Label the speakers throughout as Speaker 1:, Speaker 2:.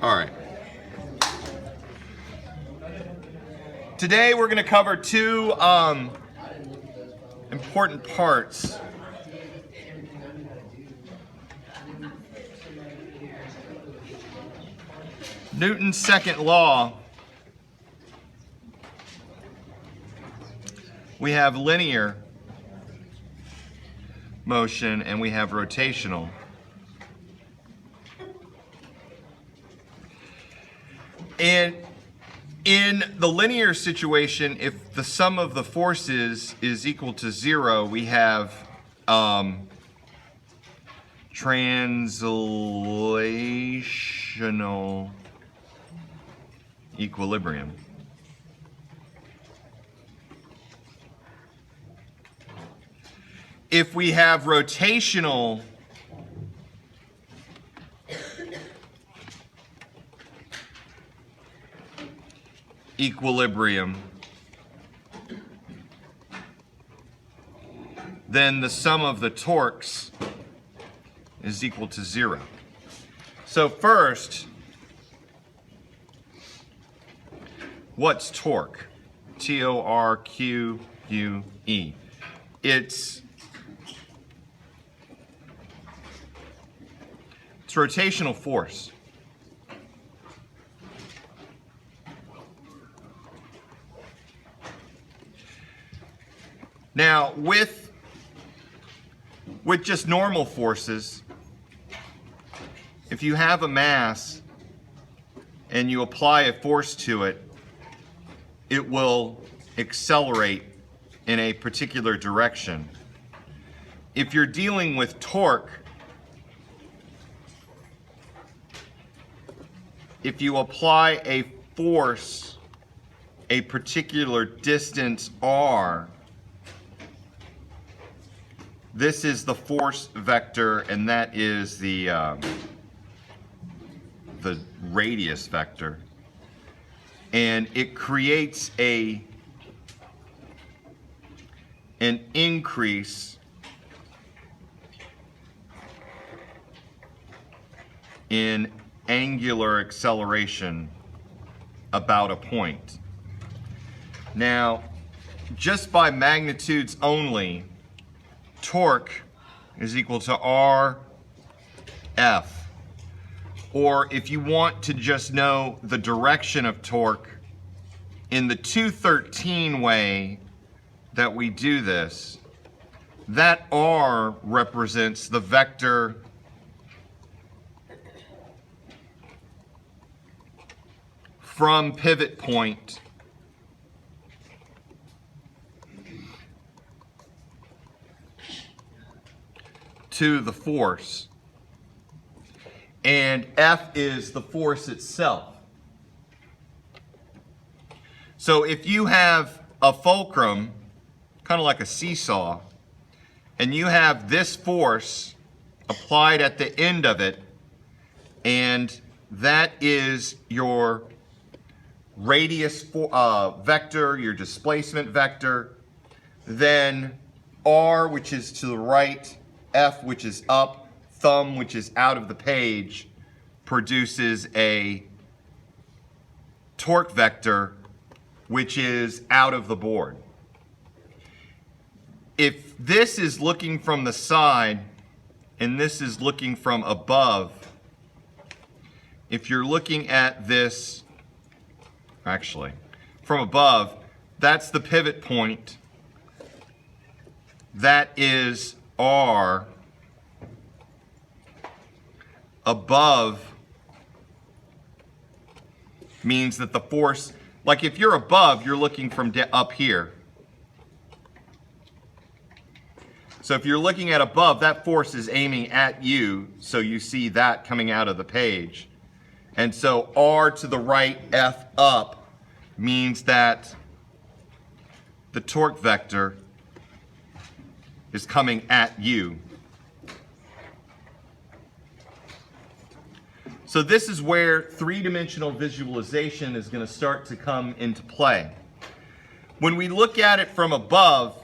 Speaker 1: All right. Today we're going to cover two important parts. Newton's second law. We have linear motion and we have rotational. And in the linear situation, if the sum of the forces is equal to 0, we have translational equilibrium. If we have rotational equilibrium, then the sum of the torques is equal to 0. So first, what's torque? T-O-R-Q-U-E. It's rotational force. Now, with just normal forces, if you have a mass and you apply a force to it, it will accelerate in a particular direction. If you're dealing with torque, if you apply a force a particular distance r, this is the force vector and that is the radius vector, and it creates an increase in angular acceleration about a point. Now, just by magnitudes only, torque is equal to RF. Or if you want to just know the direction of torque, in the 213 way that we do this, that R represents the vector from pivot point to the force, and F is the force itself. So if you have a fulcrum, kind of like a seesaw, and you have this force applied at the end of it, and that is your radius vector, your displacement vector, then R, which is to the right, F, which is up, thumb, which is out of the page, produces a torque vector, which is out of the board. If this is looking from the side and this is looking from above, if you're looking at this, actually, from above, that's the pivot point. That is R. Above means that the force, like if you're above, you're looking from up here. So if you're looking at above, that force is aiming at you, so you see that coming out of the page. And so R to the right, F up, means that the torque vector is coming at you. So this is where three-dimensional visualization is going to start to come into play. When we look at it from above,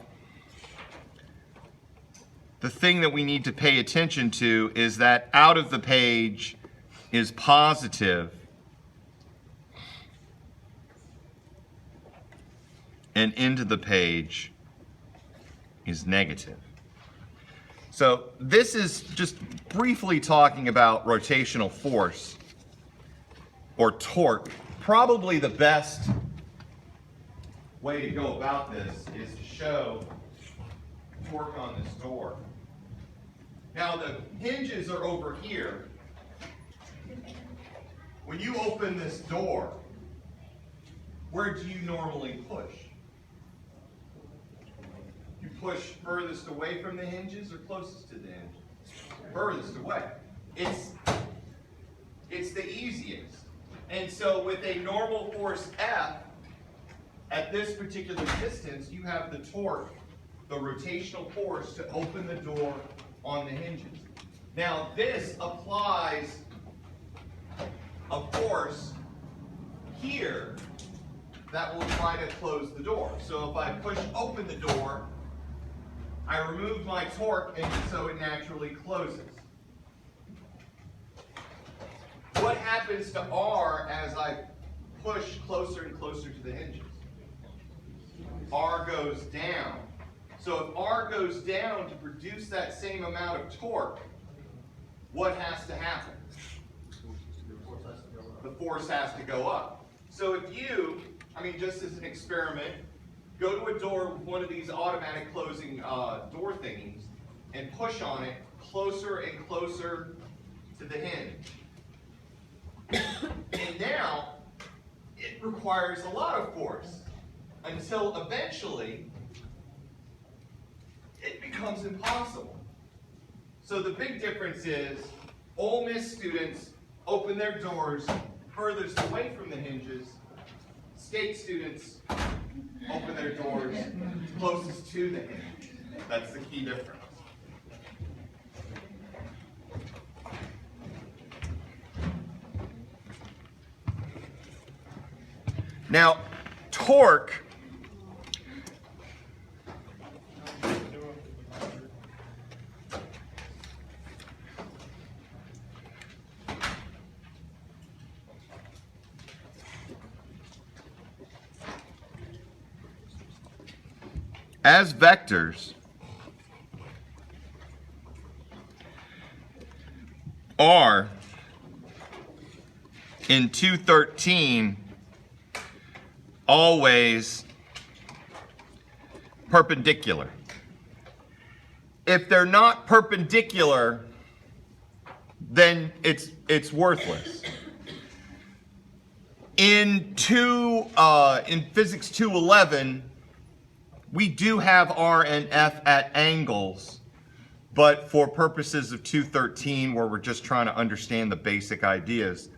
Speaker 1: the thing that we need to pay attention to is that out of the page is positive and into the page is negative. So this is just briefly talking about rotational force or torque. Probably the best way to go about this is to show torque on this door. Now the hinges are over here. When you open this door, where do you normally push? You push furthest away from the hinges or closest to the hinges? Furthest away. It's the easiest. And so with a normal force F, at this particular distance, you have the torque, the rotational force to open the door on the hinges. Now this applies a force here that will try to close the door. So if I push open the door, I remove my torque and so it naturally closes. What happens to R as I push closer and closer to the hinges? R goes down. So if R goes down to produce that same amount of torque, what has to happen? The force has to go up. So if you, just as an experiment, go to a door with one of these automatic closing door thingies and push on it closer and closer to the hinge. And now, it requires a lot of force until eventually it becomes impossible. So the big difference is Ole Miss students open their doors furthest away from the hinges. State students open their doors closest to the hinge. That's the key difference. Now, torque as vectors are in 213 always perpendicular. If they're not perpendicular, then it's worthless. In physics 211, we do have R and F at angles, but for purposes of 213, where we're just trying to understand the basic ideas,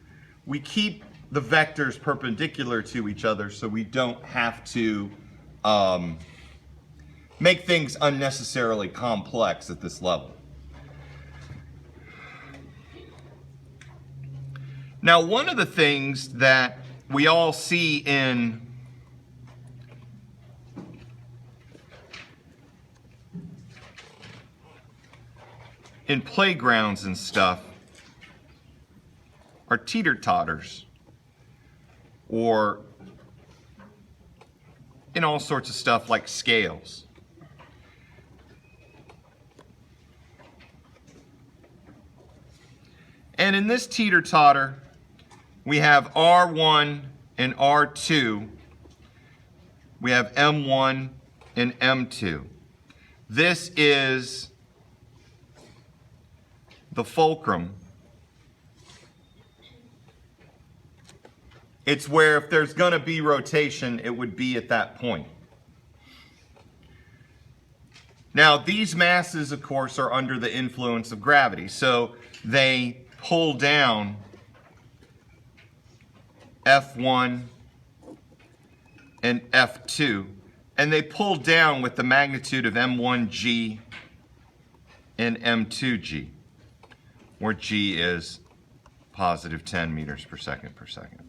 Speaker 1: we keep the vectors perpendicular to each other so we don't have to make things unnecessarily complex at this level. Now, one of the things that we all see in playgrounds and stuff are teeter-totters, or in all sorts of stuff like scales. And in this teeter-totter, we have R1 and R2. We have M1 and M2. This is the fulcrum. It's where if there's going to be rotation, it would be at that point. Now, these masses, of course, are under the influence of gravity, so they pull down F1 and F2, and they pull down with the magnitude of M1G and M2G, where G is positive 10 meters per second per second.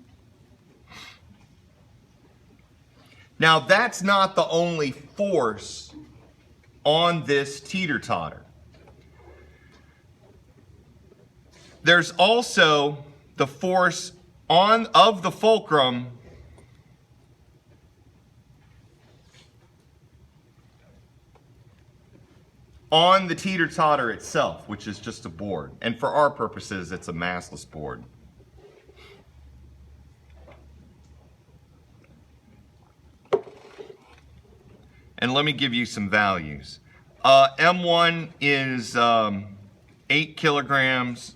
Speaker 1: Now, that's not the only force on this teeter-totter. There's also the force of the fulcrum on the teeter-totter itself, which is just a board. And for our purposes, it's a massless board. And let me give you some values. M1 is 8 kilograms.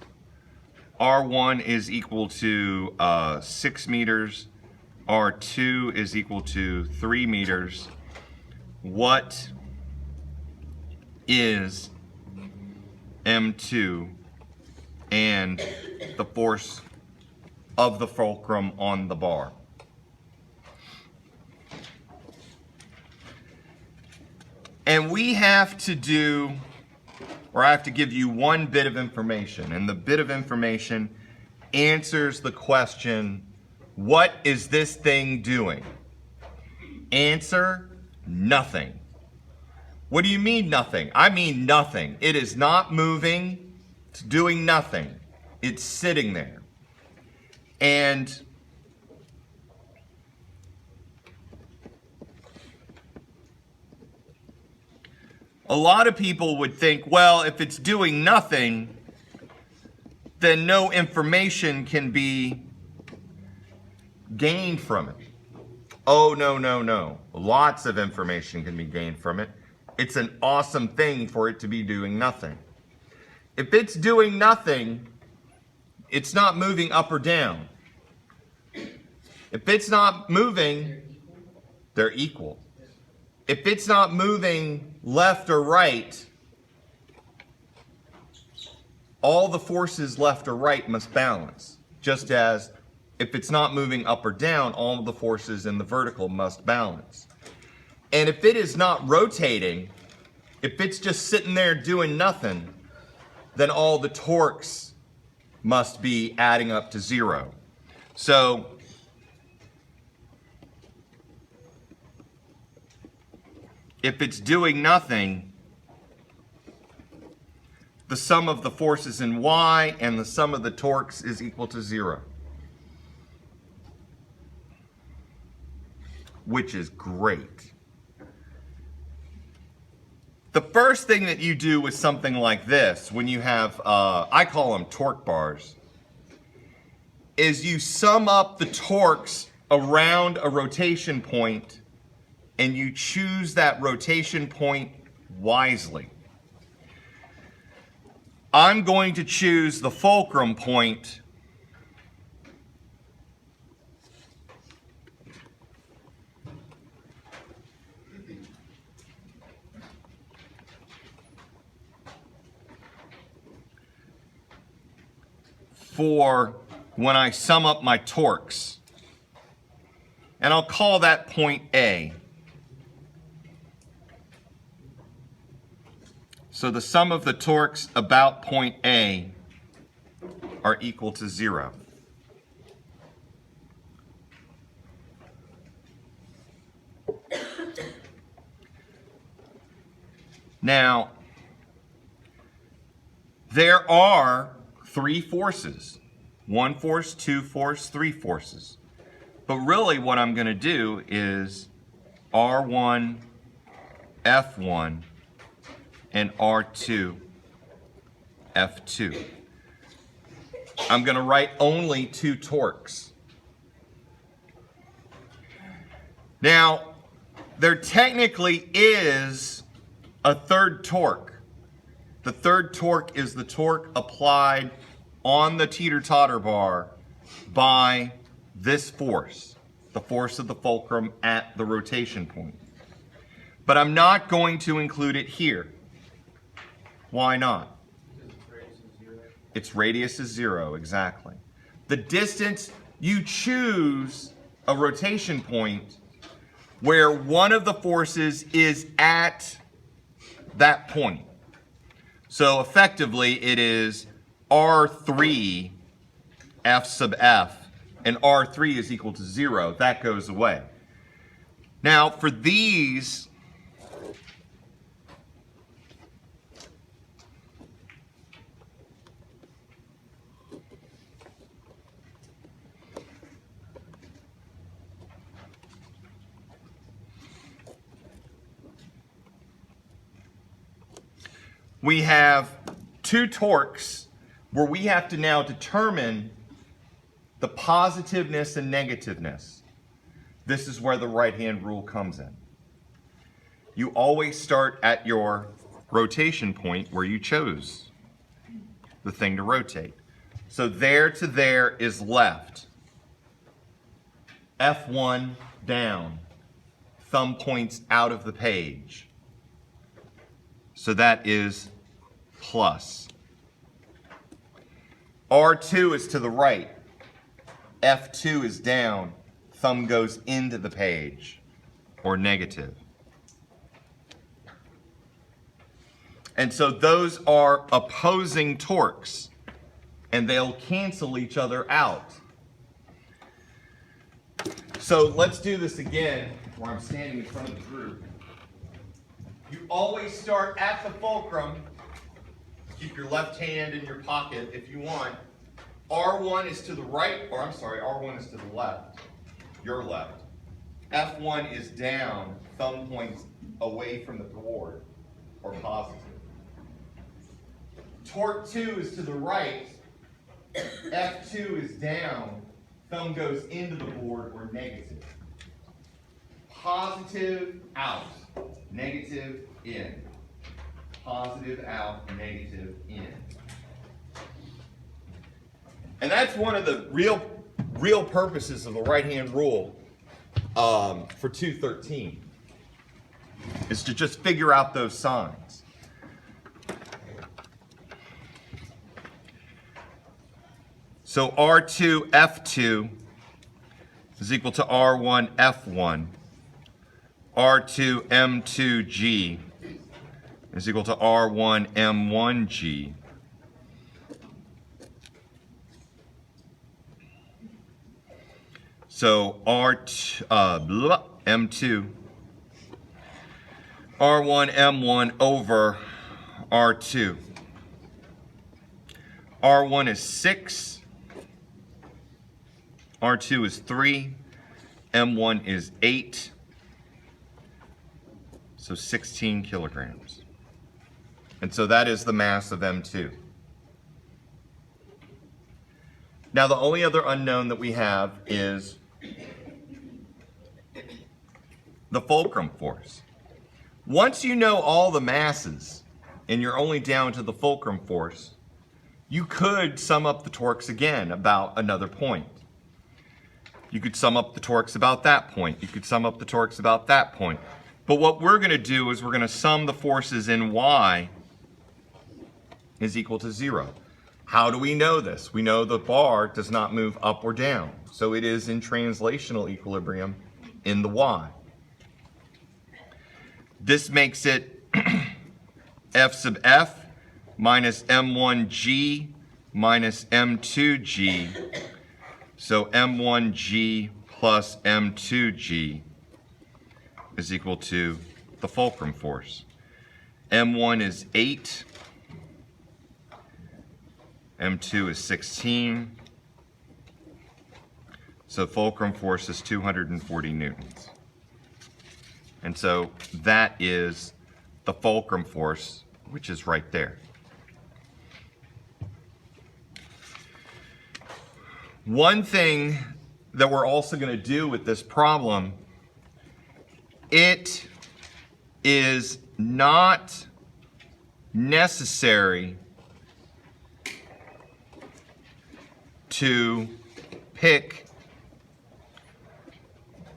Speaker 1: R1 is equal to 6 meters. R2 is equal to 3 meters. What is M2 and the force of the fulcrum on the bar? And we have to do, or I have to give you one bit of information, and the bit of information answers the question, what is this thing doing? Answer, nothing. What do you mean nothing? I mean nothing. It is not moving, it's doing nothing. It's sitting there. And a lot of people would think, well, if it's doing nothing, then no information can be gained from it. Oh, no, no, no. Lots of information can be gained from it. It's an awesome thing for it to be doing nothing. If it's doing nothing, it's not moving up or down. If it's not moving, they're equal. If it's not moving left or right, all the forces left or right must balance. Just as if it's not moving up or down, all of the forces in the vertical must balance. And if it is not rotating, if it's just sitting there doing nothing, then all the torques must be adding up to 0. So if it's doing nothing, the sum of the forces in Y and the sum of the torques is equal to 0. Which is great. The first thing that you do with something like this, when you have, I call them torque bars, is you sum up the torques around a rotation point and you choose that rotation point wisely. I'm going to choose the fulcrum point for when I sum up my torques. And I'll call that point A. So the sum of the torques about point A are equal to 0. Now, there are 3 forces. 1 force, 2 force, 3 forces. But really what I'm going to do is R1, F1, and R2, F2. I'm going to write only 2 torques. Now, there technically is a third torque. The third torque is the torque applied on the teeter-totter bar by this force, the force of the fulcrum at the rotation point. But I'm not going to include it here. Why not? Its radius is 0, exactly. The distance, you choose a rotation point where one of the forces is at that point. So effectively it is R3 F sub F, and R3 is equal to 0. That goes away. Now for these, we have two torques where we have to now determine the positiveness and negativeness. This is where the right-hand rule comes in. You always start at your rotation point where you chose the thing to rotate. So there to there is left. F1 down. Thumb points out of the page. So that is plus. R2 is to the right. F2 is down. Thumb goes into the page, or negative. And so those are opposing torques, and they'll cancel each other out. So let's do this again, where I'm standing in front of the group. You always start at the fulcrum. Keep your left hand in your pocket if you want. R1 is to the right, or I'm sorry, R1 is to the left, your left. F1 is down, thumb points away from the board, or positive. Torque 2 is to the right, F2 is down, thumb goes into the board, or negative. Positive out, negative in. Positive out, negative in. And that's one of the real purposes of the right-hand rule for 213, is to just figure out those signs. So R2 F2 is equal to R1 F1. R2 M2 G is equal to R1 M1 G. So M2, R1 M1 over R2. R1 is 6, R2 is 3, M1 is 8, so 16 kilograms. And so that is the mass of M2. Now the only other unknown that we have is the fulcrum force. Once you know all the masses and you're only down to the fulcrum force, you could sum up the torques again about another point. You could sum up the torques about that point. You could sum up the torques about that point. But what we're going to do is we're going to sum the forces in Y is equal to 0. How do we know this? We know the bar does not move up or down. So it is in translational equilibrium in the Y. This makes it F sub F minus M1G minus M2G. So M1G plus M2G is equal to the fulcrum force. M1 is 8. M2 is 16. So fulcrum force is 240 newtons. And so that is the fulcrum force, which is right there. One thing that we're also going to do with this problem, it is not necessary to pick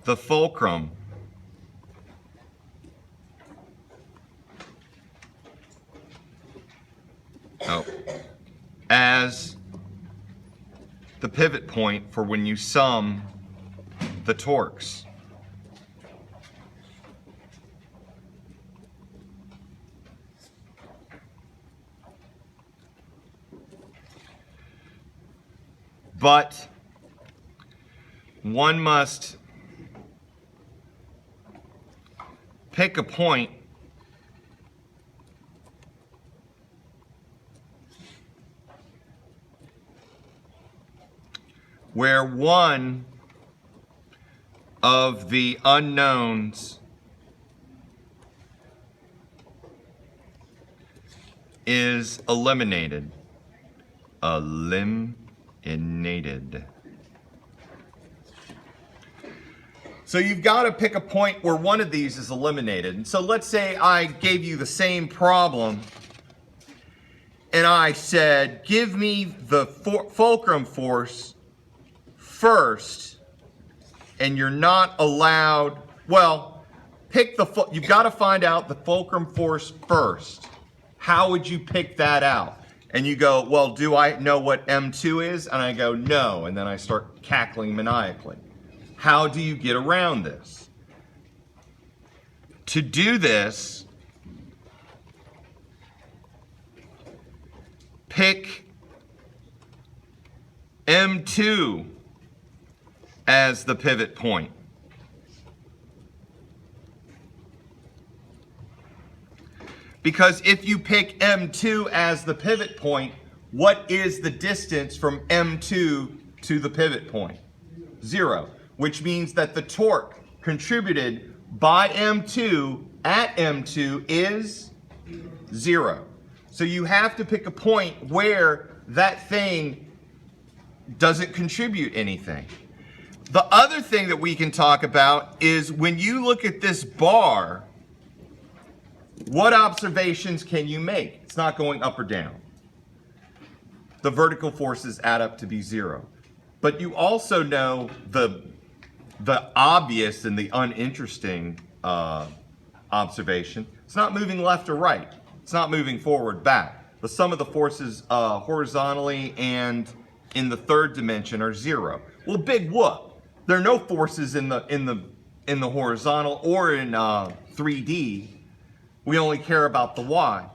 Speaker 1: the fulcrum as the pivot point for when you sum the torques. But one must pick a point where one of the unknowns is eliminated. Eliminated. So you've got to pick a point where one of these is eliminated. And so let's say I gave you the same problem and I said, give me the fulcrum force first, and you're not allowed, well, you've got to find out the fulcrum force first. How would you pick that out? And you go, well, do I know what M2 is? And I go, no. And then I start cackling maniacally. How do you get around this? To do this, pick M2 as the pivot point. Because if you pick M2 as the pivot point, what is the distance from M2 to the pivot point? 0, which means that the torque contributed by M2 at M2 is 0. So you have to pick a point where that thing doesn't contribute anything. The other thing that we can talk about is when you look at this bar, what observations can you make? It's not going up or down. The vertical forces add up to be 0. But you also know the obvious and the uninteresting observation. It's not moving left or right. It's not moving forward, back. The sum of the forces horizontally and in the third dimension are 0. Well, big whoop. There are no forces in the horizontal or in 3D. We only care about the y.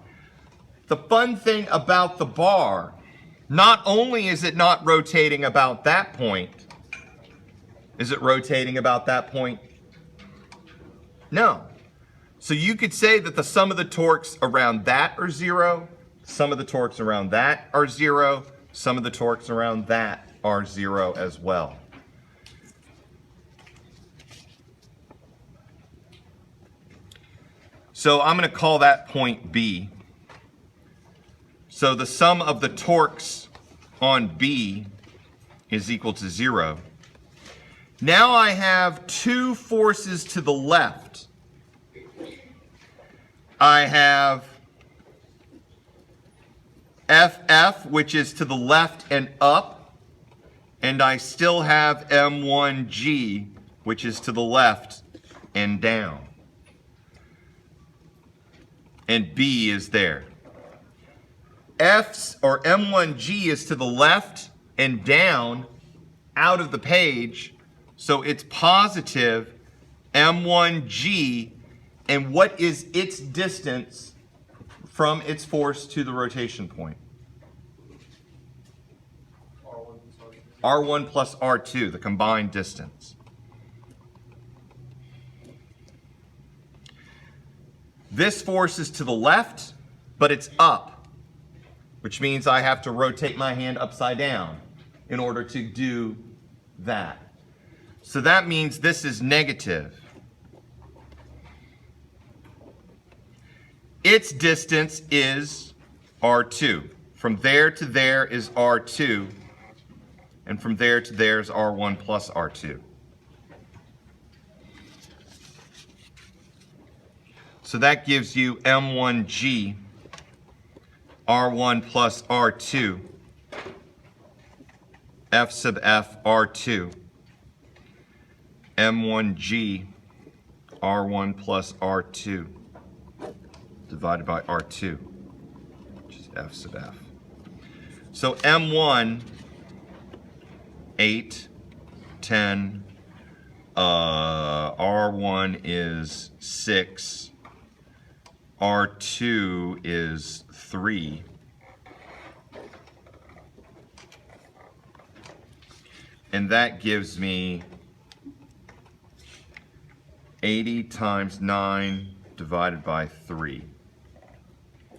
Speaker 1: The fun thing about the bar, not only is it not rotating about that point, is it rotating about that point? No. So you could say that the sum of the torques around that are 0, some of the torques around that are 0, some of the torques around that are 0 as well. So I'm going to call that point B. So the sum of the torques on B is equal to 0. Now I have two forces to the left. I have FF, which is to the left and up, and I still have M1G, which is to the left and down. And B is there. F's or M1G is to the left and down out of the page, so it's positive M1G, and what is its distance from its force to the rotation point? R1 plus R2, the combined distance. This force is to the left, but it's up, which means I have to rotate my hand upside down in order to do that. So that means this is negative. Its distance is R2. From there to there is R2, and from there to there is R1 plus R2. So that gives you M1G, R1 plus R2, F sub F, R2, M1G, R1 plus R2, divided by R2, which is F sub F. So M1, 8, 10, R1 is 6, R2 is 3, and that gives me 80 times 9 divided by 3,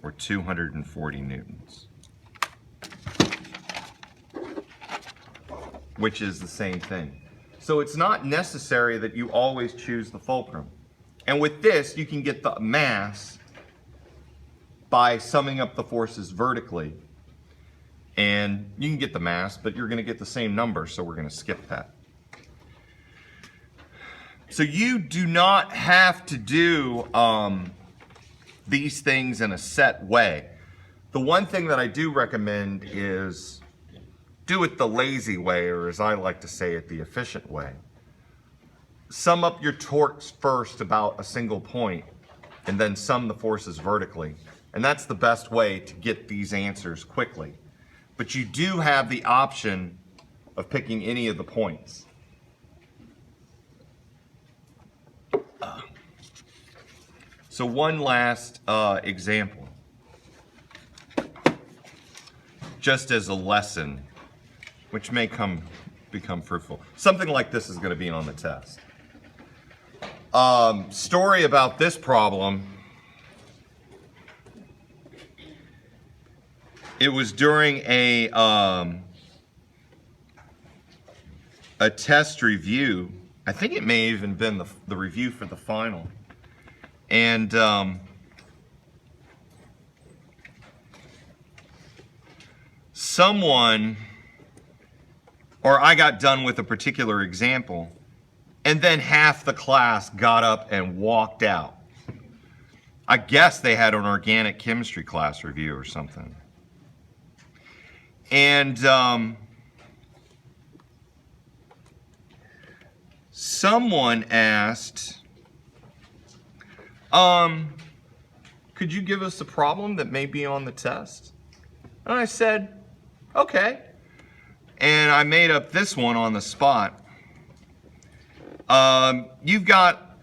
Speaker 1: or 240 newtons, which is the same thing. So it's not necessary that you always choose the fulcrum. And with this, you can get the mass by summing up the forces vertically. And you can get the mass, but you're going to get the same number, so we're going to skip that. So you do not have to do these things in a set way. The one thing that I do recommend is do it the lazy way, or as I like to say it, the efficient way. Sum up your torques first about a single point, and then sum the forces vertically. And that's the best way to get these answers quickly. But you do have the option of picking any of the points. So one last example, just as a lesson, which may become fruitful. Something like this is going to be on the test. Story about this problem. It was during a test review. I think it may have even been the review for the final. And I got done with a particular example, and then half the class got up and walked out. I guess they had an organic chemistry class review or something. And someone asked, could you give us a problem that may be on the test? And I said, okay. And I made up this one on the spot. You've got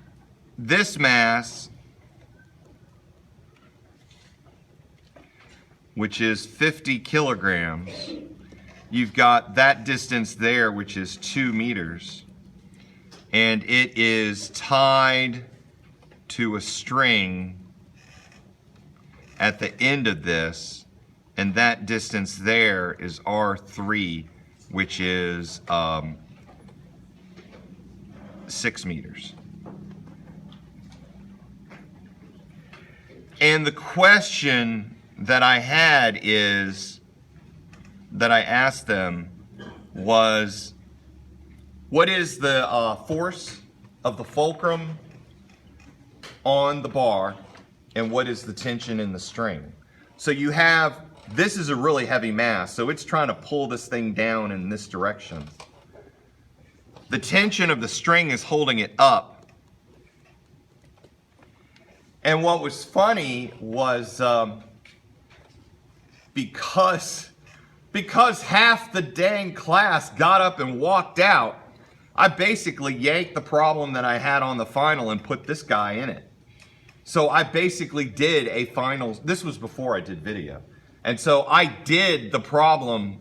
Speaker 1: this mass, which is 50 kilograms. You've got that distance there, which is 2 meters. And it is tied to a string at the end of this. And that distance there is R3, which is 6 meters. And the question that I had that I asked them was, what is the force of the fulcrum on the bar, and what is the tension in the string? So you have, this is a really heavy mass, so it's trying to pull this thing down in this direction. The tension of the string is holding it up. And what was funny was because half the dang class got up and walked out, I basically yanked the problem that I had on the final and put this guy in it. So I basically did a final, this was before I did video. And so I did the problem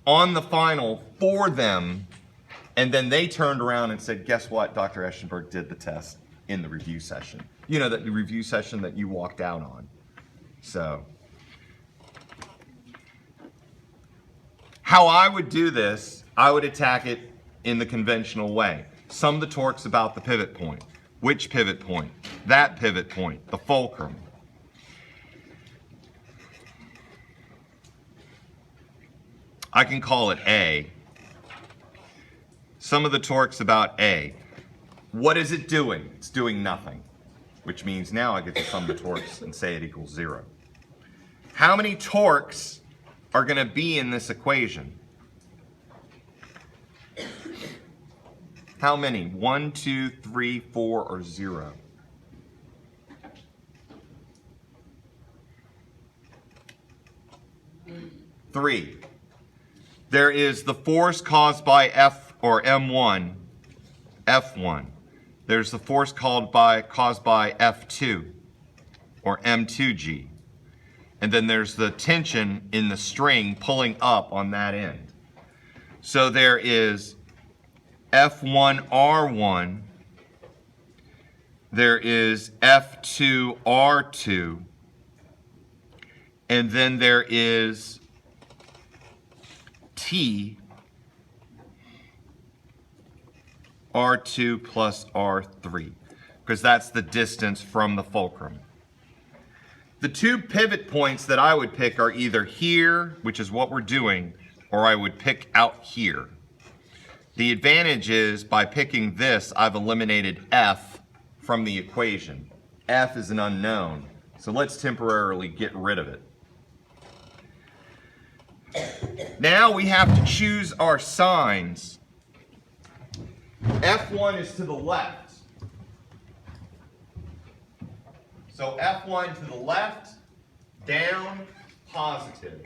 Speaker 1: on the final for them, and then they turned around and said, guess what? Dr. Eschenberg did the test in the review session. You know, that the review session that you walked out on. So, how I would do this, I would attack it in the conventional way. Sum the torques about the pivot point. Which pivot point? That pivot point, the fulcrum. I can call it A. Sum of the torques about A. What is it doing? It's doing nothing, which means now I get to sum the torques and say it equals 0. How many torques are going to be in this equation? How many? 1, 2, 3, 4, or 0? Three. There is the force caused by F or M1, F1. There's the force caused by F2 or M2G. And then there's the tension in the string pulling up on that end. So there is F1R1, there is F2R2, and then there is T, R2 plus R3, because that's the distance from the fulcrum. The two pivot points that I would pick are either here, which is what we're doing, or I would pick out here. The advantage is by picking this, I've eliminated F from the equation. F is an unknown, so let's temporarily get rid of it. Now we have to choose our signs. F1 is to the left. So F1 to the left, down, positive.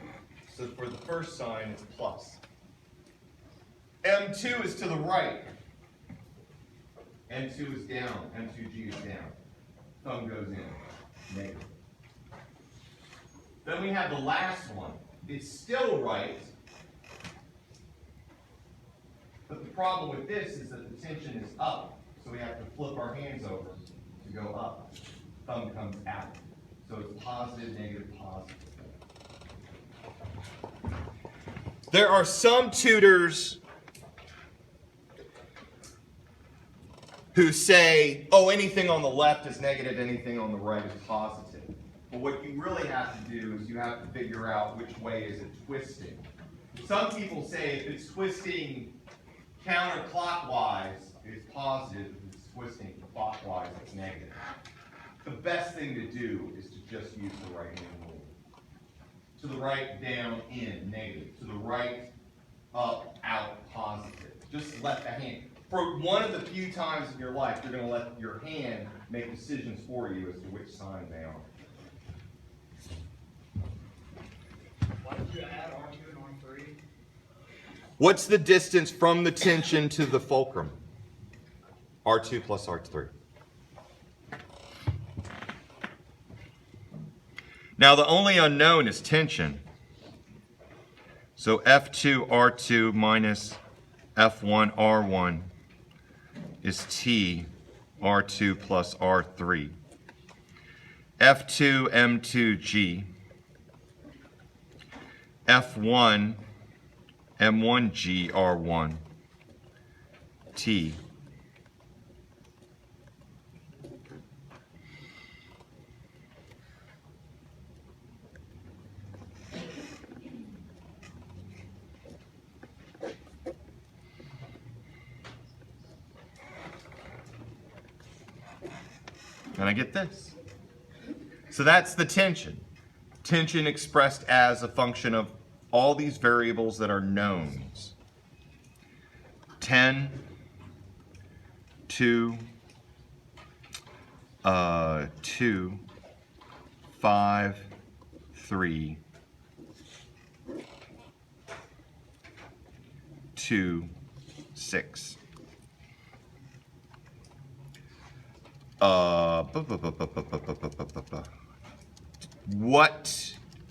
Speaker 1: So for the first sign, it's plus. M2 is to the right. M2 is down. M2G is down. Thumb goes in. Negative. Then we have the last one. It's still right. But the problem with this is that the tension is up. So we have to flip our hands over to go up. Thumb comes out. So it's positive, negative, positive. There are some tutors who say, oh, anything on the left is negative, anything on the right is positive. But what you really have to do is you have to figure out which way is it twisting. Some people say if it's twisting counterclockwise, it's positive. If it's twisting clockwise, it's negative. The best thing to do is to just use the right hand rule. To the right, down, in, negative. To the right, up, out, positive. Just let the hand. For one of the few times in your life, you're going to let your hand make decisions for you as to which sign they are.
Speaker 2: Why did you add R2 and R3?
Speaker 1: What's the distance from the tension to the fulcrum? R2 plus R3. Now the only unknown is tension. So F2 R2 minus F1 R1 is T R2 plus R3. F2 M2G. F1 M1G R1 T. And I get this. So that's the tension. Tension expressed as a function of all these variables that are knowns. 10, 2, 2, 5, 3, 2, 6.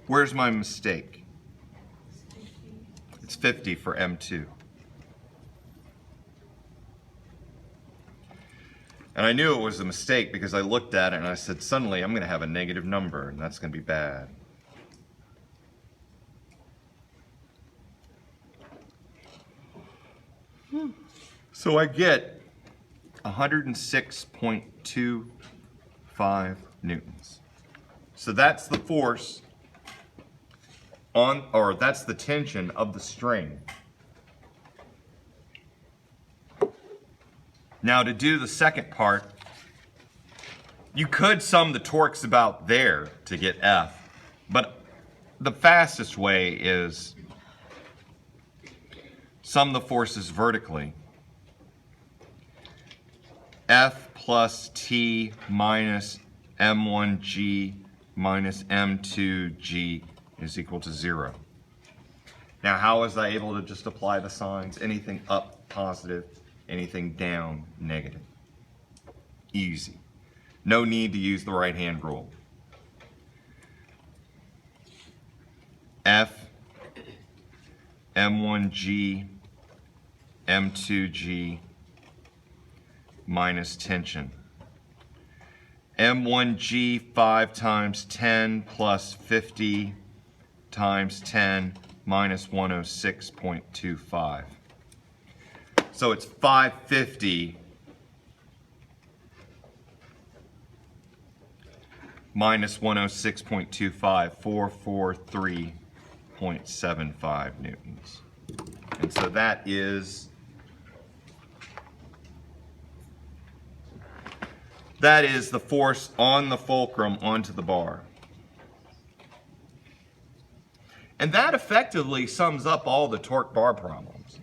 Speaker 1: Where's my mistake? It's 50 for M2. And I knew it was a mistake because I looked at it and I said, suddenly I'm going to have a negative number and that's going to be bad. So I get 106.25 newtons. So that's the force on, or that's the tension of the string. Now to do the second part, you could sum the torques about there to get F, but the fastest way is sum the forces vertically. F plus T minus M1G minus M2G is equal to 0. Now how was I able to just apply the signs? Anything up, positive, anything down, negative. Easy. No need to use the right hand rule. F, M1G, M2G, minus tension. M1G 5 times 10 plus 50 times 10 minus 106.25. So it's 550 minus 106.25, 443.75 newtons. And so that is the force on the fulcrum onto the bar. And that effectively sums up all the torque bar problems.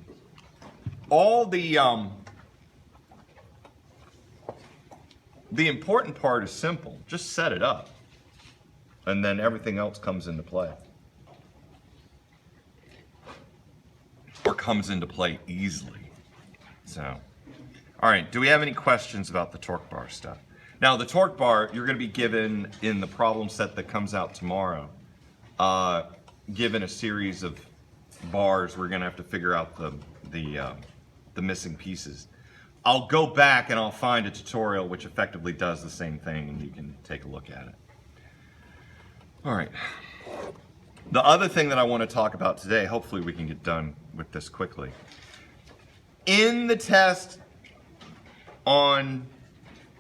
Speaker 1: All the important part is simple. Just set it up. And then everything else comes into play. Or comes into play easily. So, all right, do we have any questions about the torque bar stuff? Now, the torque bar, you're going to be given in the problem set that comes out tomorrow, given a series of bars. We're going to have to figure out the missing pieces. I'll go back and I'll find a tutorial which effectively does the same thing, and you can take a look at it. All right. The other thing that I want to talk about today, hopefully we can get done with this quickly. In the test on,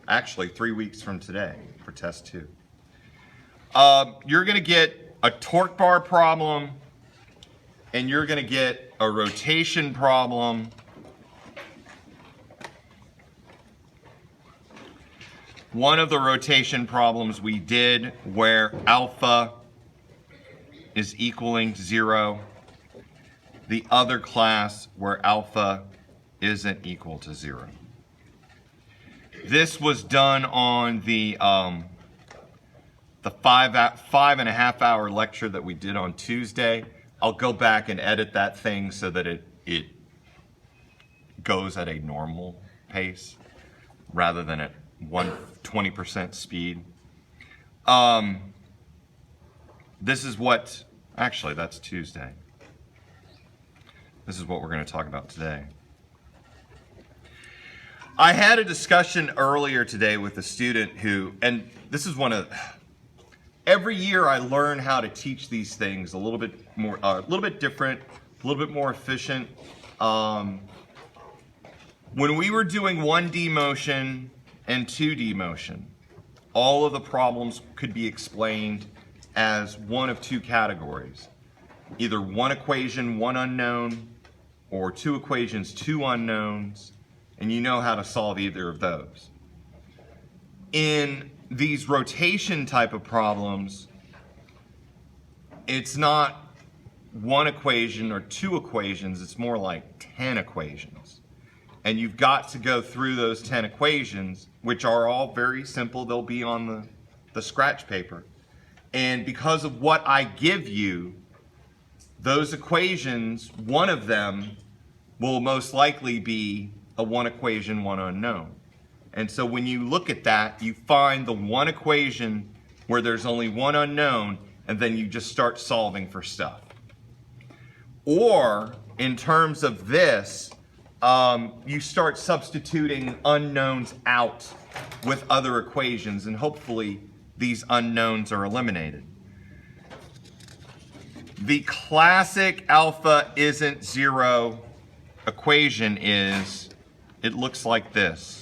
Speaker 1: actually 3 weeks from today for test 2, you're going to get a torque bar problem, and you're going to get a rotation problem, one of the rotation problems we did where alpha is equaling 0, the other class where alpha isn't equal to 0. This was done on the 5.5 hour lecture that we did on Tuesday. I'll go back and edit that thing so that it goes at a normal pace rather than at 20% speed. This is what, actually that's Tuesday. This is what we're going to talk about today. I had a discussion earlier today with a student who, and this is every year I learn how to teach these things a little bit more, a little bit different, a little bit more efficient. When we were doing 1D motion and 2D motion, all of the problems could be explained as one of two categories. Either one equation, one unknown, or two equations, two unknowns, and you know how to solve either of those. In these rotation type of problems, it's not one equation or two equations, it's more like 10 equations. And you've got to go through those 10 equations, which are all very simple. They'll be on the scratch paper. And because of what I give you, those equations, one of them will most likely be a one equation, one unknown. And so when you look at that, you find the one equation where there's only one unknown, and then you just start solving for stuff. Or, in terms of this, you start substituting unknowns out with other equations, and hopefully these unknowns are eliminated. The classic alpha isn't 0 equation is, it looks like this.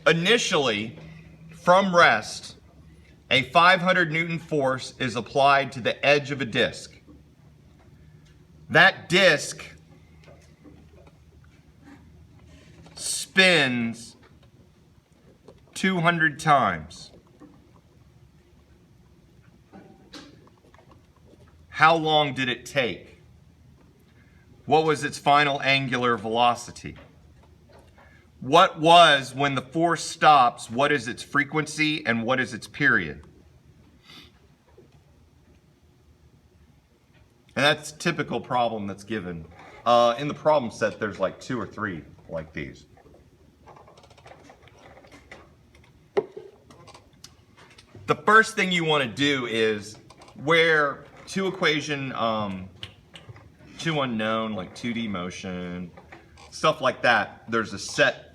Speaker 1: Initially, from rest, a 500 Newton force is applied to the edge of a disc. That disc spins 200 times. How long did it take? What was its final angular velocity? What was, when the force stops, what is its frequency and what is its period? And that's a typical problem that's given. In the problem set, there's like 2 or 3 like these. The first thing you want to do is where two equation, two unknown, like 2D motion, stuff like that, there's a set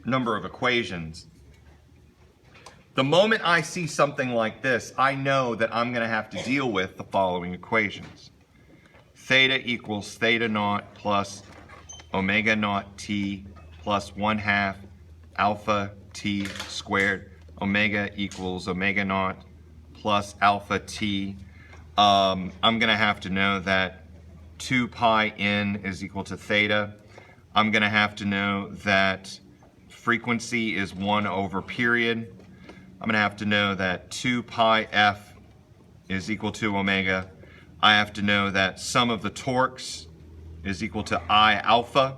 Speaker 1: number of equations. The moment I see something like this, I know that I'm going to have to deal with the following equations. Theta equals theta naught plus omega naught t plus 1/2 alpha t squared. Omega equals omega naught plus alpha t. I'm going to have to know that 2 pi n is equal to theta. I'm going to have to know that frequency is 1 over period. I'm going to have to know that 2 pi f is equal to omega. I have to know that sum of the torques is equal to I alpha.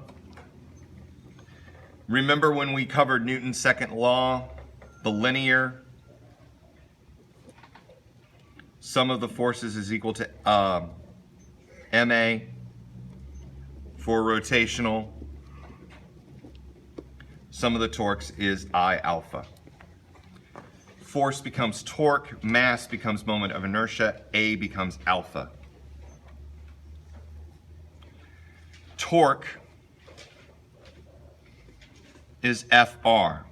Speaker 1: Remember when we covered Newton's second law, the linear sum of the forces is equal to ma for rotational. Sum of the torques is I alpha. Force becomes torque, mass becomes moment of inertia, A becomes alpha. Torque is Fr.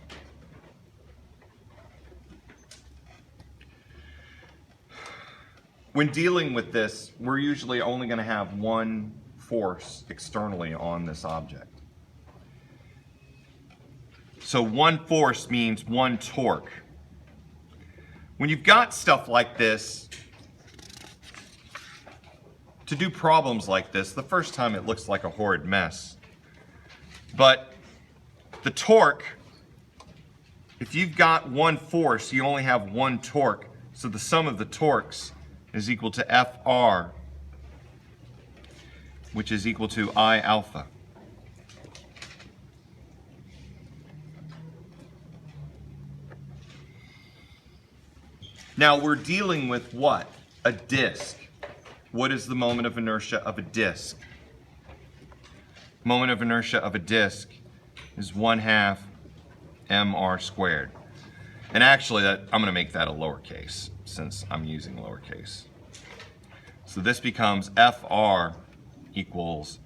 Speaker 1: When dealing with this, we're usually only going to have one force externally on this object. So one force means one torque. When you've got stuff like this, to do problems like this, the first time it looks like a horrid mess. But the torque, if you've got one force, you only have one torque. So the sum of the torques is equal to Fr, which is equal to I alpha. Now we're dealing with what? A disk. What is the moment of inertia of a disk? Moment of inertia of a disk is 1/2 mr squared. And actually I'm going to make that a lowercase since I'm using lowercase. So this becomes Fr equals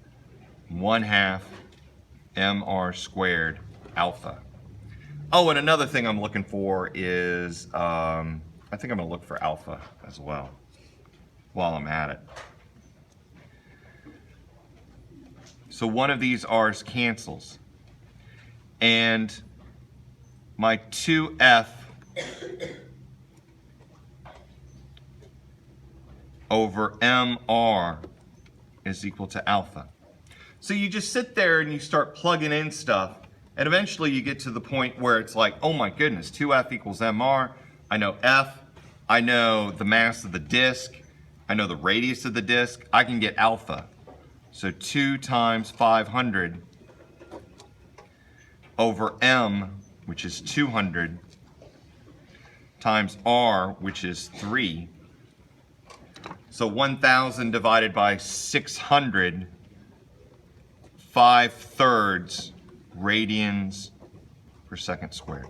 Speaker 1: 1/2 mr squared alpha. Oh, and another thing I'm looking for is, I think I'm going to look for alpha as well while I'm at it. So one of these r's cancels. And my 2f over mr is equal to alpha. So you just sit there and you start plugging in stuff, and eventually you get to the point where it's like, oh my goodness, 2f equals mr. I know f, I know the mass of the disk, I know the radius of the disk, I can get alpha. So 2 times 500 over m, which is 200, times r, which is 3. So 1,000 divided by 600, 5/3 radians per second squared.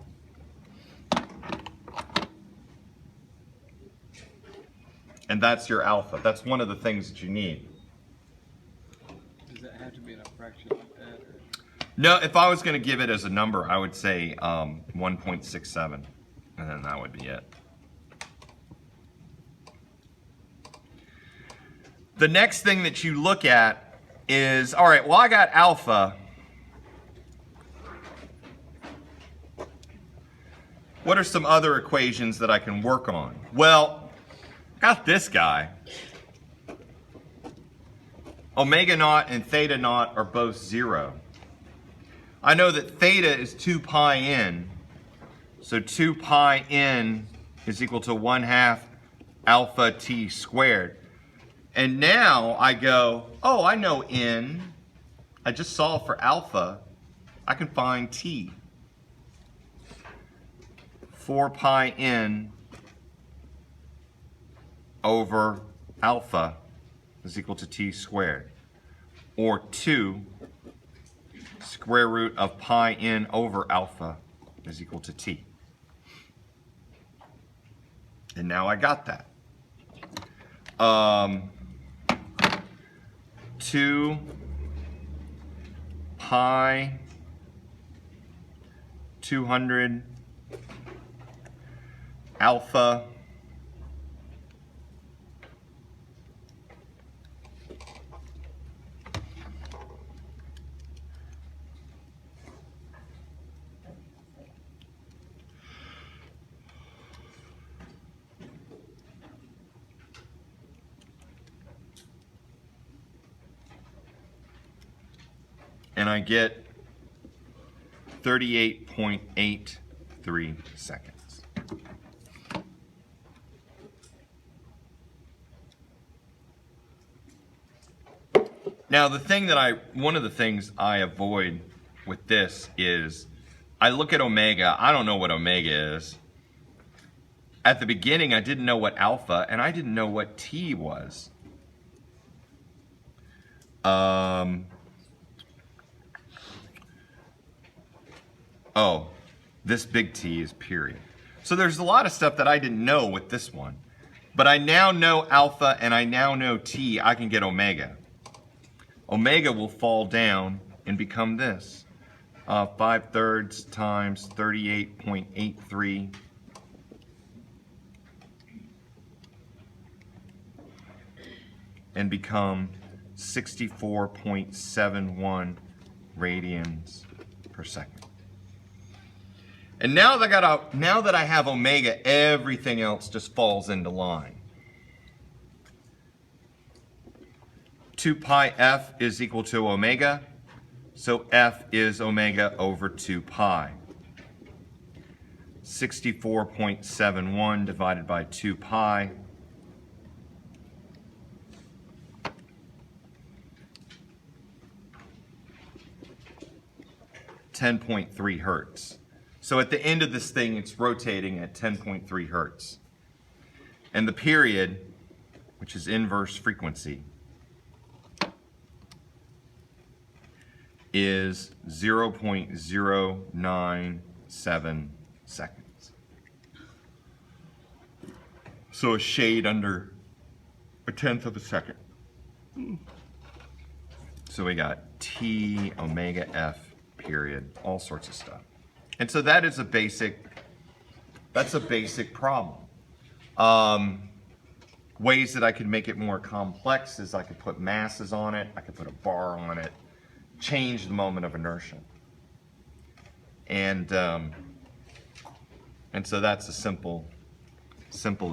Speaker 1: And that's your alpha. That's one of the things that you need.
Speaker 3: Does that have to be in a fraction like that? Or?
Speaker 1: No, if I was going to give it as a number, I would say 1.67, and then that would be it. The next thing that you look at is, all right, well, I got alpha. What are some other equations that I can work on? Well, got this guy. Omega naught and theta naught are both 0. I know that theta is 2 pi n. So 2 pi n is equal to 1/2 alpha t squared. And now I go, oh, I know n. I just solved for alpha. I can find t. 4 pi n over alpha is equal to t squared, or 2 square root of pi n over alpha is equal to t. And now I got that. 2 pi 200 alpha and I get 38.83 seconds. Now one of the things I avoid with this is I look at omega, I don't know what omega is. At the beginning I didn't know what alpha and I didn't know what T was. Oh, this big T is period. So there's a lot of stuff that I didn't know with this one. But I now know alpha and I now know T, I can get omega. Omega will fall down and become this. 5/3 times 38.83. And become 64.71 radians per second. And now that I have omega, everything else just falls into line. 2 pi f is equal to omega, so f is omega over 2 pi. 64.71 divided by 2 pi. .3 hertz. So at the end of this thing, it's rotating at 10.3 hertz. And the period, which is inverse frequency, is 0.097 seconds. So a shade under a tenth of a second. So we got T omega F period, all sorts of stuff. And so that's a basic problem. Ways that I could make it more complex is I could put masses on it, I could put a bar on it, change the moment of inertia. And so that's a simple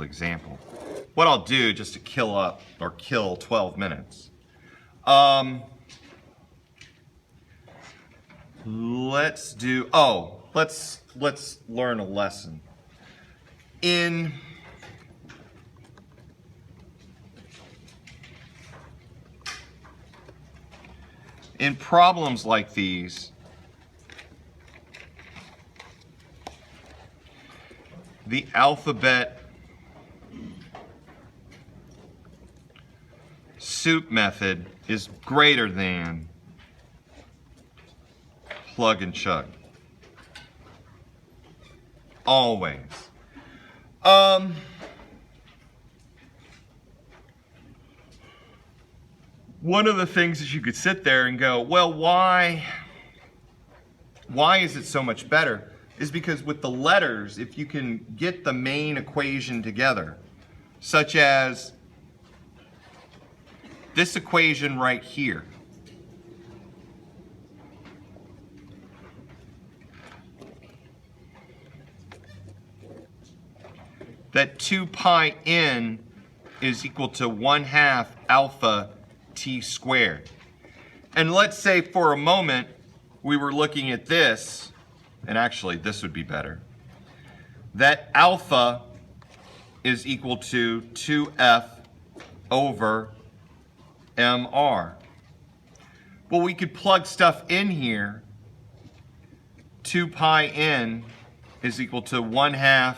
Speaker 1: example. What I'll do just to kill 12 minutes. Let's learn a lesson. In problems like these, the alphabet soup method is greater than plug and chug. Always. One of the things is you could sit there and go, well, why is it so much better? Is because with the letters, if you can get the main equation together, such as this equation right here, that 2 pi n is equal to 1/2 alpha t squared. And let's say for a moment we were looking at this, and actually this would be better, that alpha is equal to 2f over mr. Well, we could plug stuff in here. 2 pi n is equal to 1/2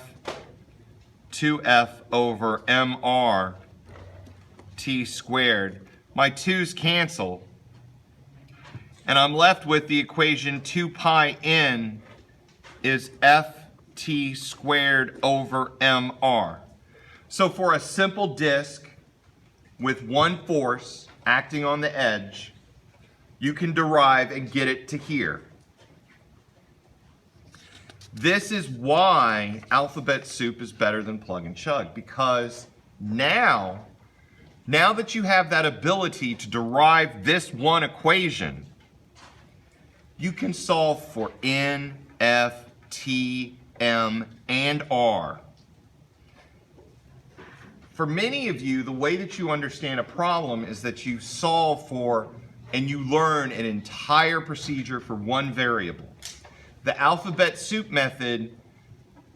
Speaker 1: 2f over mr t squared. My 2's cancel, and I'm left with the equation 2 pi n is ft squared over mr. So for a simple disk with one force acting on the edge, you can derive and get it to here. This is why alphabet soup is better than plug and chug, because now that you have that ability to derive this one equation, you can solve for N, F, T, M, and R. For many of you, the way that you understand a problem is that you solve for and you learn an entire procedure for one variable. The alphabet soup method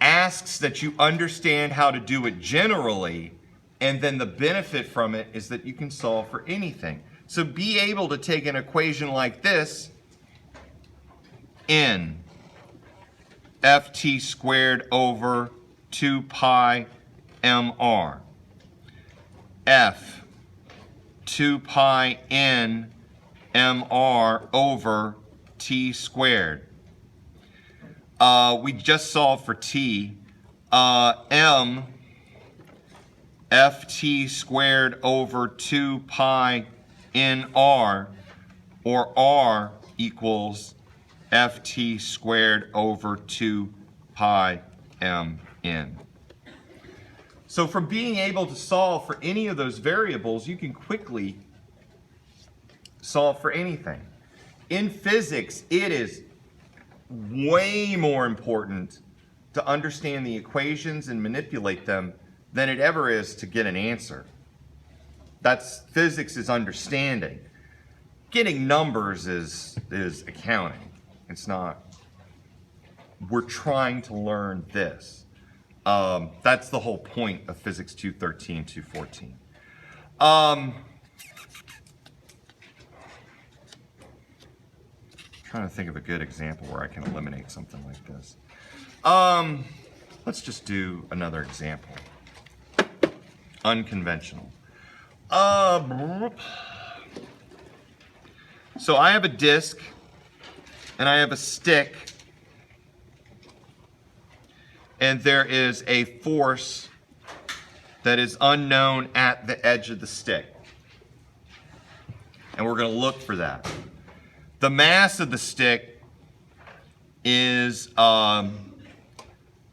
Speaker 1: asks that you understand how to do it generally, and then the benefit from it is that you can solve for anything. So be able to take an equation like this, N ft squared over 2 pi mr, f 2 pi n mr over t squared. We just solved for t. M ft squared over 2 pi nr, or r equals ft squared over 2 pi mn. So from being able to solve for any of those variables, you can quickly solve for anything. In physics, it is way more important to understand the equations and manipulate them than it ever is to get an answer. Physics is understanding. Getting numbers is accounting. It's not. We're trying to learn this. That's the whole point of Physics 213, 214. Trying to think of a good example where I can eliminate something like this. Let's just do another example. Unconventional. So I have a disc and I have a stick, and there is a force that is unknown at the edge of the stick. And we're going to look for that. The mass of the stick is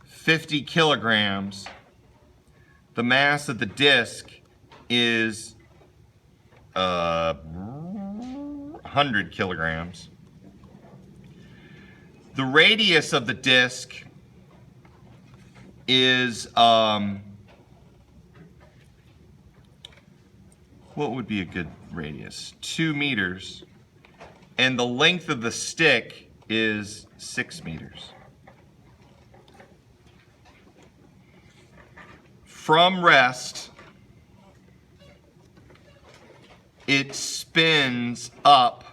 Speaker 1: 50 kilograms. The mass of the disc is 100 kilograms. The radius of the disc is, what would be a good radius? 2 meters. And the length of the stick is 6 meters. From rest, it spins up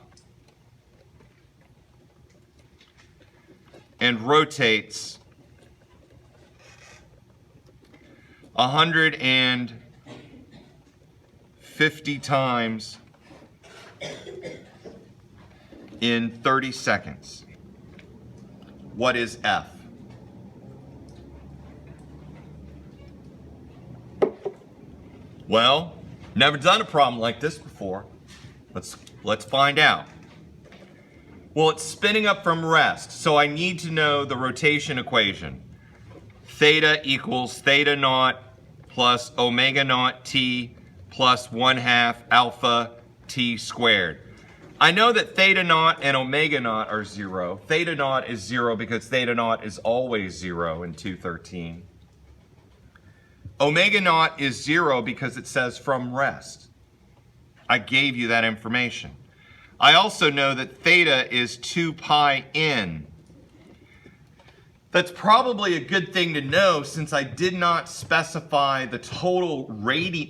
Speaker 1: and rotates 150 times in 30 seconds. What is F? Well, never done a problem like this before. Let's find out. Well, it's spinning up from rest, so I need to know the rotation equation. Theta equals theta naught plus omega naught t plus 1/2 alpha t squared. I know that theta naught and omega naught are 0. Theta naught is 0 because theta naught is always 0 in 213. Omega naught is 0 because it says from rest. I gave you that information. I also know that theta is 2 pi n. That's probably a good thing to know since I did not specify the total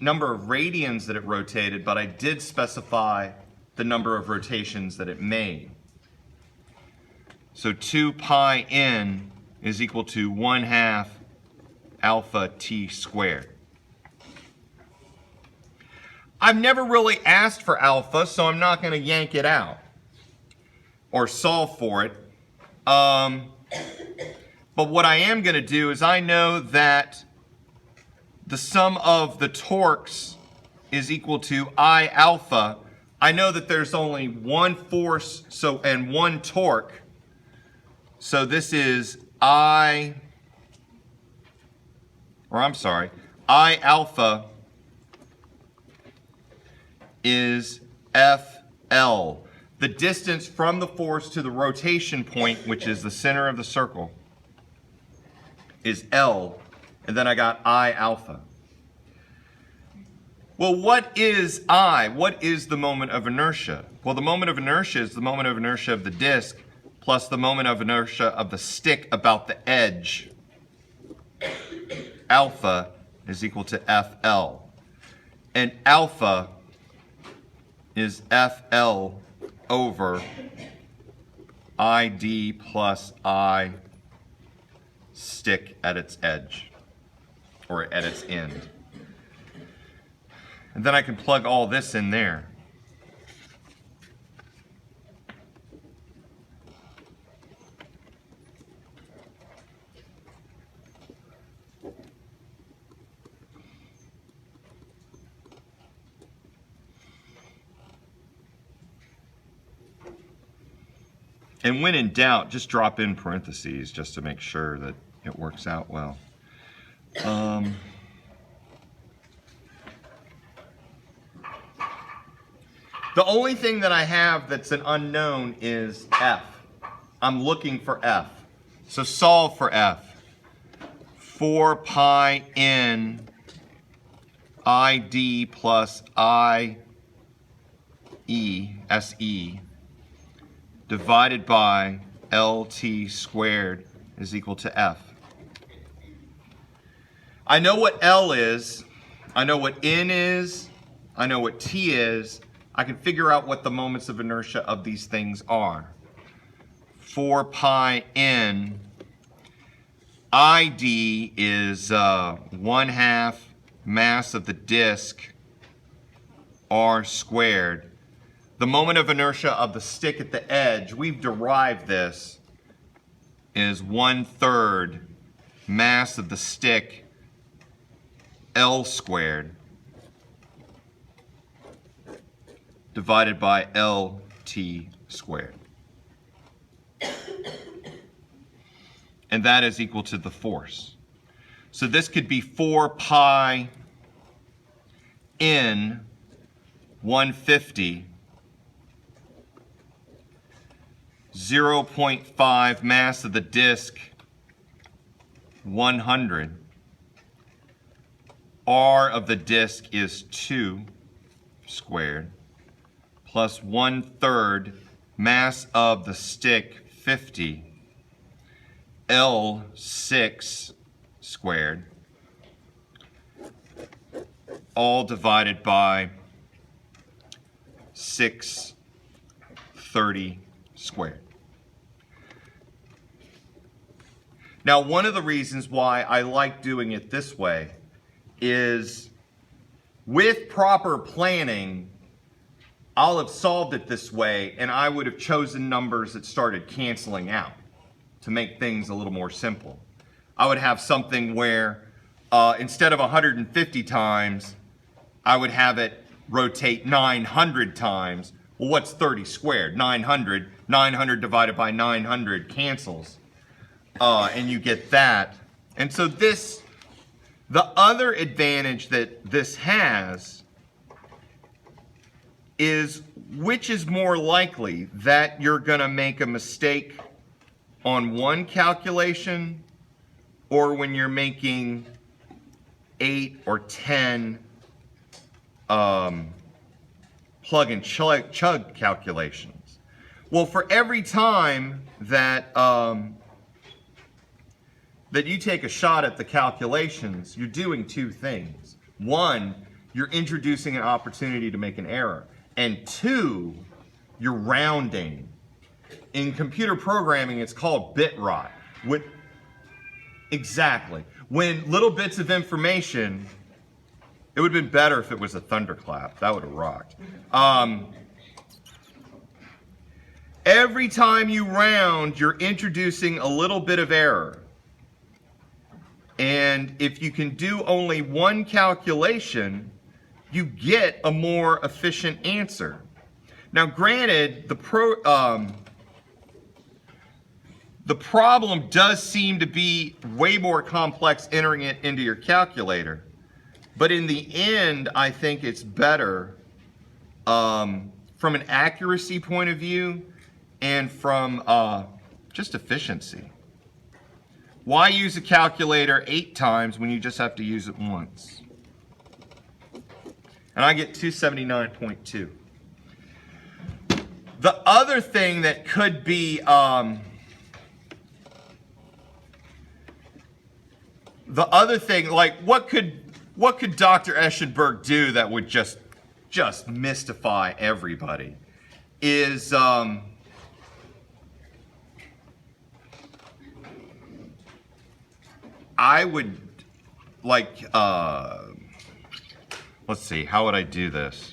Speaker 1: number of radians that it rotated, but I did specify the number of rotations that it made. So 2 pi n is equal to 1/2 alpha t squared. I've never really asked for alpha, so I'm not going to yank it out or solve for it. But what I am going to do is I know that the sum of the torques is equal to I alpha. I know that there's only one force and one torque. So this is I alpha is FL. The distance from the force to the rotation point, which is the center of the circle, is L, and then I got I alpha. Well, what is I? What is the moment of inertia? Well, the moment of inertia is the moment of inertia of the disk plus the moment of inertia of the stick about the edge. Alpha is equal to FL. And alpha is FL over ID plus I stick at its edge, or at its end. And then I can plug all this in there. And when in doubt, just drop in parentheses just to make sure that it works out well. The only thing that I have that's an unknown is F. I'm looking for F. So solve for F. 4 pi n ID plus I E, SE, divided by LT squared is equal to F. I know what L is, I know what N is, I know what T is. I can figure out what the moments of inertia of these things are. 4 pi n ID is 1/2 mass of the disk r squared. The moment of inertia of the stick at the edge, we've derived this, is 1/3 mass of the stick L squared divided by LT squared. And that is equal to the force. So this could be 4 pi n 150 0.5 mass of the disk 100. R of the disk is 2 squared plus 1/3 mass of the stick 50 L6 squared, all divided by 630 squared. Now, one of the reasons why I like doing it this way is with proper planning, I'll have solved it this way and I would have chosen numbers that started canceling out to make things a little more simple. I would have something where instead of 150 times, I would have it rotate 900 times. Well, what's 30 squared? 900. 900 divided by 900 cancels. And you get that. And so this, the other advantage that this has is which is more likely that you're going to make a mistake on one calculation or when you're making 8 or 10 plug and chug calculations. Well, for every time that that you take a shot at the calculations, you're doing two things. One, you're introducing an opportunity to make an error. And two, you're rounding. In computer programming, it's called bit rot. Exactly. When little bits of information, it would have been better if it was a thunderclap. That would have rocked. Every time you round, you're introducing a little bit of error. And if you can do only one calculation, you get a more efficient answer. Now, granted, The problem does seem to be way more complex entering it into your calculator. But in the end, I think it's better from an accuracy point of view and from just efficiency. Why use a calculator 8 times when you just have to use it once? And I get 279.2. The other thing that could be like what could Dr. Eschenberg do that would just mystify everybody is I would like let's see, how would I do this?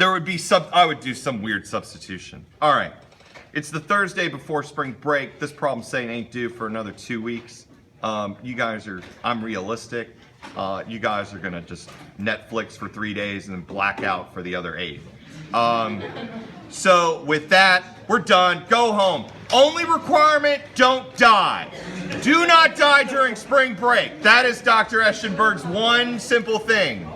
Speaker 1: I would do some weird substitution. All right, it's the Thursday before spring break. This problem saying ain't due for another 2 weeks. I'm realistic. You guys are gonna just Netflix for 3 days and then black out for the other 8. So with that, we're done. Go home. Only requirement, don't die. Do not die during spring break. That is Dr. Eschenberg's one simple thing.